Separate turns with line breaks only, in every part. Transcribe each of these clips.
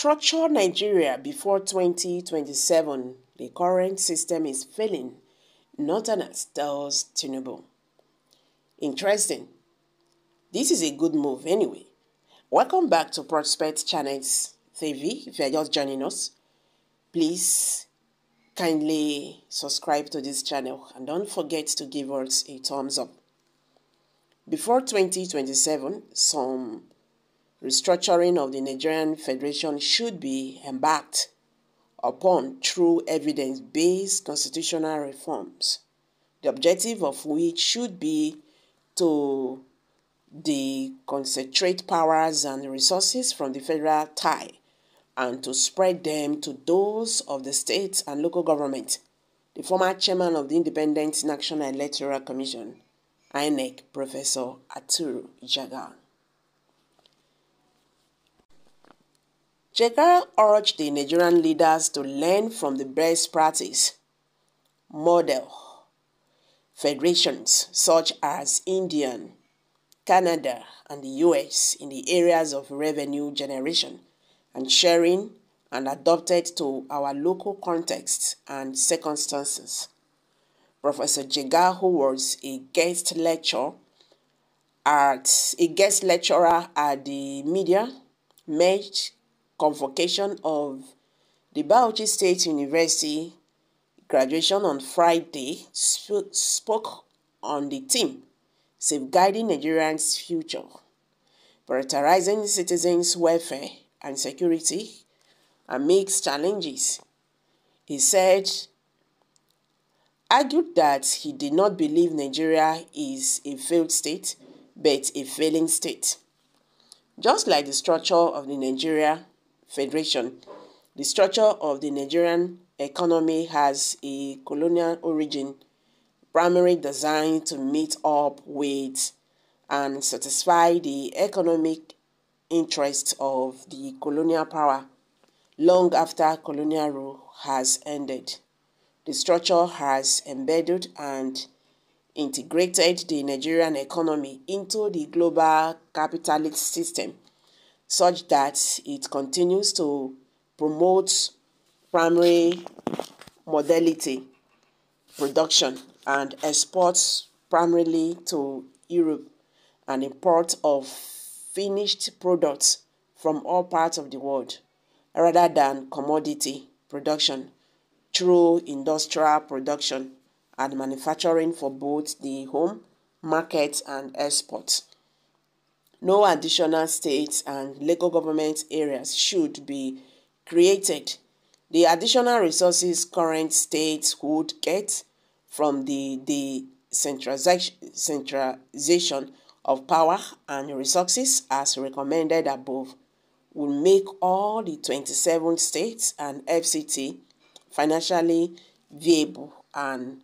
Restructure Nigeria before 2027. The current system is failing. Northerners tells TInubu. Interesting. This is a good move anyway. Welcome back to Prospect Channels TV. If you are just joining us, please kindly subscribe to this channel and don't forget to give us a thumbs up. Before 2027, some restructuring of the Nigerian Federation should be embarked upon through evidence-based constitutional reforms, the objective of which should be to deconcentrate powers and resources from the federal tie and to spread them to those of the state and local government. The former chairman of the Independent National Electoral Commission, INEC, Professor Aturu Jega. Jega urged the Nigerian leaders to learn from the best practice model federations such as India, Canada, and the US in the areas of revenue generation and sharing and adopted to our local contexts and circumstances. Professor Jega, who was a guest lecturer at the media match convocation of the Bauchi State University graduation on Friday, spoke on the theme Safeguarding Nigerians' Future, Prioritizing Citizens' Welfare and Security Amidst Challenges. He argued that he did not believe Nigeria is a failed state, but a failing state. Just like the structure of the Nigeria Federation, the structure of the Nigerian economy has a colonial origin, primarily designed to meet up with and satisfy the economic interests of the colonial power long after colonial rule has ended. The structure has embedded and integrated the Nigerian economy into the global capitalist system such that it continues to promote primary modality production and exports primarily to Europe and import of finished products from all parts of the world rather than commodity production through industrial production and manufacturing for both the home market and exports. No additional states and local government areas should be created. The additional resources current states would get from the centralization of power and resources as recommended above will make all the 27 states and FCT financially viable and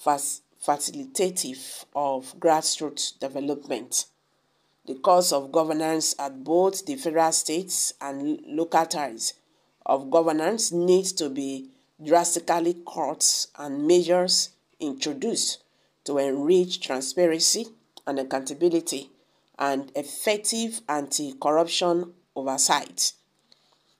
facilitative of grassroots development. The cost of governance at both the federal states and local tiers of governance needs to be drastically cut and measures introduced to enrich transparency and accountability and effective anti-corruption oversight.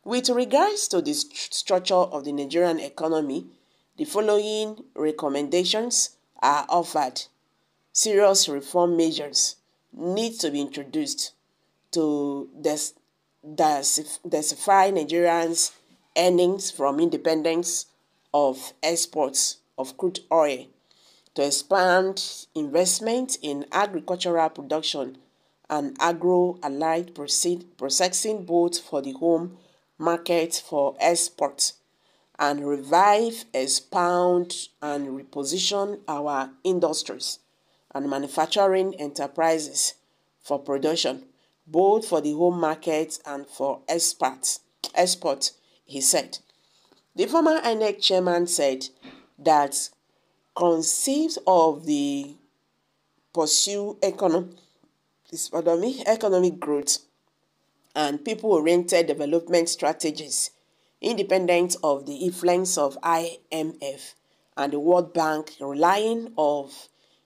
With regards to the structure of the Nigerian economy, the following recommendations are offered. Serious reform measures need to be introduced to diversify Nigerians' earnings from independence of exports of crude oil, to expand investment in agricultural production and agro-allied processing both for the home market for export, and revive, expound, and reposition our industries and manufacturing enterprises for production, both for the home market and for export, he said. The former INEC chairman said that conceived of the pursue economic growth and people-oriented development strategies independent of the influence of IMF and the World Bank, relying on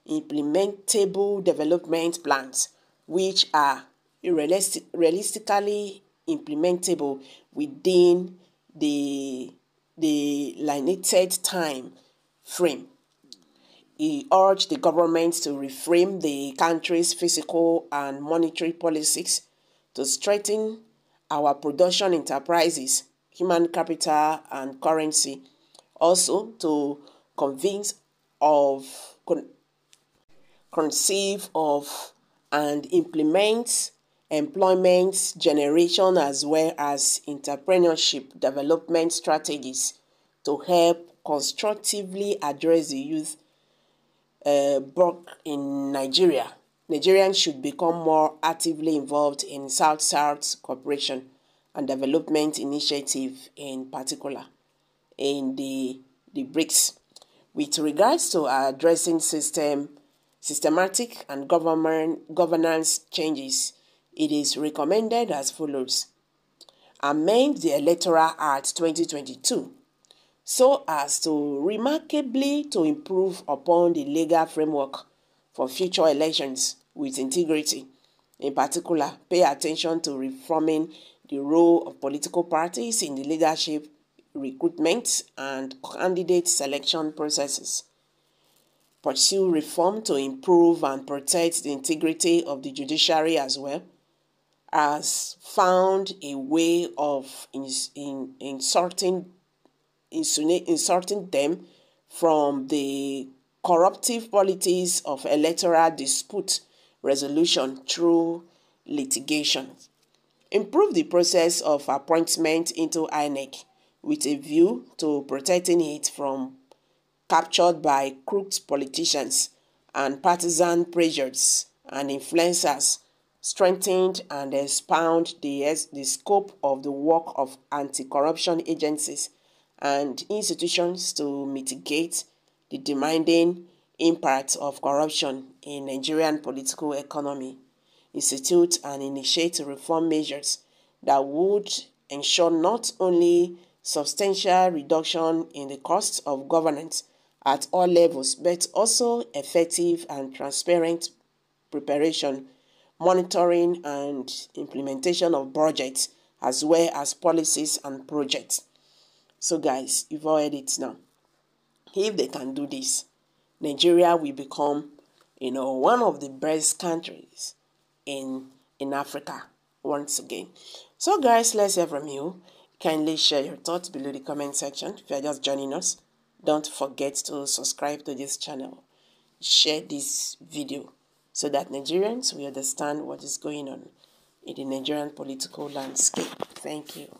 implementable development plans which are realistically implementable within the limited time frame. He urged the government to reframe the country's fiscal and monetary policies to strengthen our production enterprises, human capital, and currency. Also, to conceive of and implement employment generation as well as entrepreneurship development strategies to help constructively address the youth block in Nigeria. Nigerians should become more actively involved in South-South cooperation and development initiative, in particular in the BRICS. With regards to addressing systematic and governance changes, it is recommended as follows: amend the Electoral Act 2022 so as to remarkably to improve upon the legal framework for future elections with integrity. In particular, pay attention to reforming the role of political parties in the leadership recruitment and candidate selection processes. Pursue reform to improve and protect the integrity of the judiciary as well as found a way of inserting them from the corruptive politics of electoral dispute resolution through litigation. Improve the process of appointment into INEC with a view to protecting it from captured by crooked politicians and partisan pressures and influencers. Strengthened and expound the scope of the work of anti-corruption agencies and institutions to mitigate the demanding impact of corruption in Nigerian political economy. Institute and initiate reform measures that would ensure not only substantial reduction in the cost of governance at all levels, but also effective and transparent preparation, monitoring, and implementation of budgets, as well as policies and projects. So guys, you've all heard it now. If they can do this, Nigeria will become, one of the best countries in Africa once again. So guys, let's hear from you. Kindly share your thoughts below the comment section. If you're just joining us, don't forget to subscribe to this channel. Share this video so that Nigerians will understand what is going on in the Nigerian political landscape. Thank you.